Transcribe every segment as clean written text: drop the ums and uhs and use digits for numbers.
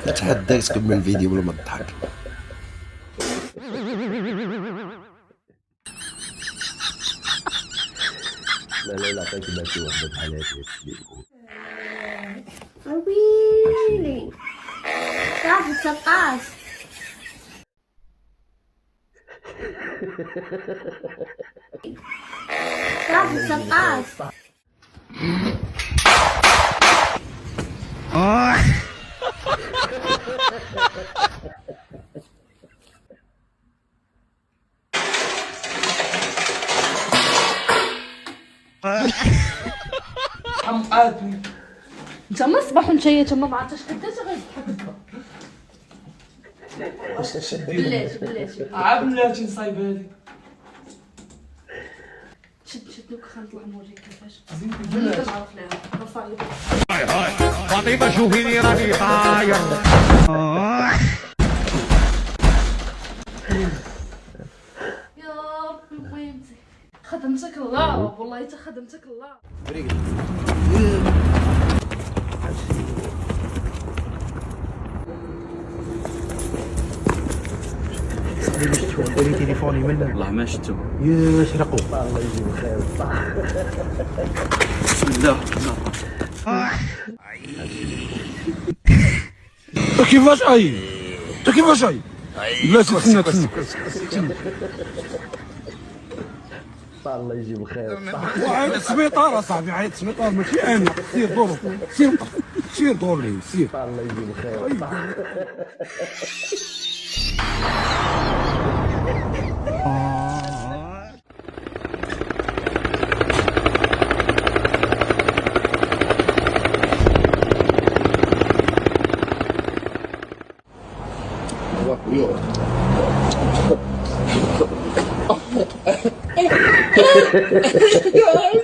نتحداك تكمل الفيديو بلا ما تضحك. لا لا لا عطيك ما شي وحده بحال هادي. ويلي صافي سقاس. صافي سقاس. حمقاتني انت ما صباح نتايا تما ما عرفتش قداش غيضحك. بلاتي عبلاتي نصايبالي شد دوك خانت العموري كيفاش زيد ولا بلاتي كنعرف لها رفع لي فاطمة شوفيني راني طاير. يا ربي بغيتي خدمتك الله والله حتى خدمتك الله. ديري تليفوني منه والله ما شفتو. يا سرقوا. الله يجيب الخير صح. لا كيفاش اي كيفاش اي لا تسنى الله يجيب الخير صح. وعيط السبيطار اصاحبي، عيط السبيطار ماشي انا. سير دور سير دور لي سير. الله يجيب الخير صح.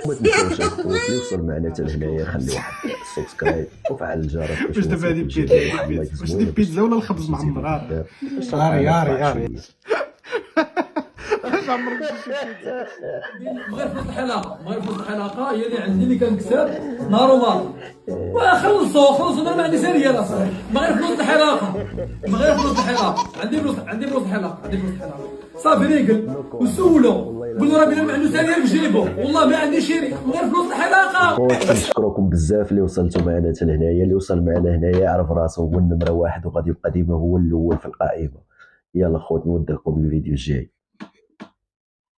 ما تنساوش الخوت اللي وصل معنا حتى لهنايا خلي واحد السبسكرايب وفعل الجرس واش دابا هادي واش دي بيتزا ولا الخبز معمر؟ عاري غير في الحلقه هي اللي عندي اللي كنكسب نهار ومال خلصوا انا ما عنديش ريال اصاحبي. ما غير فلوس الحلقه عندي فلوس الحلقه صافي ريقل وسولو قولوا راه بلا ما عندوش ريال في جيبو والله ما عنديش غير فلوس الحلقه. خوت كنشكركم بزاف اللي وصلتوا معنا حتى لهنايا. اللي وصل معنا هنايا يعرف راسو هو النمره واحد وغادي يبقى ديما هو الاول في القائمه. يلا خوت نودعكم الفيديو الجاي.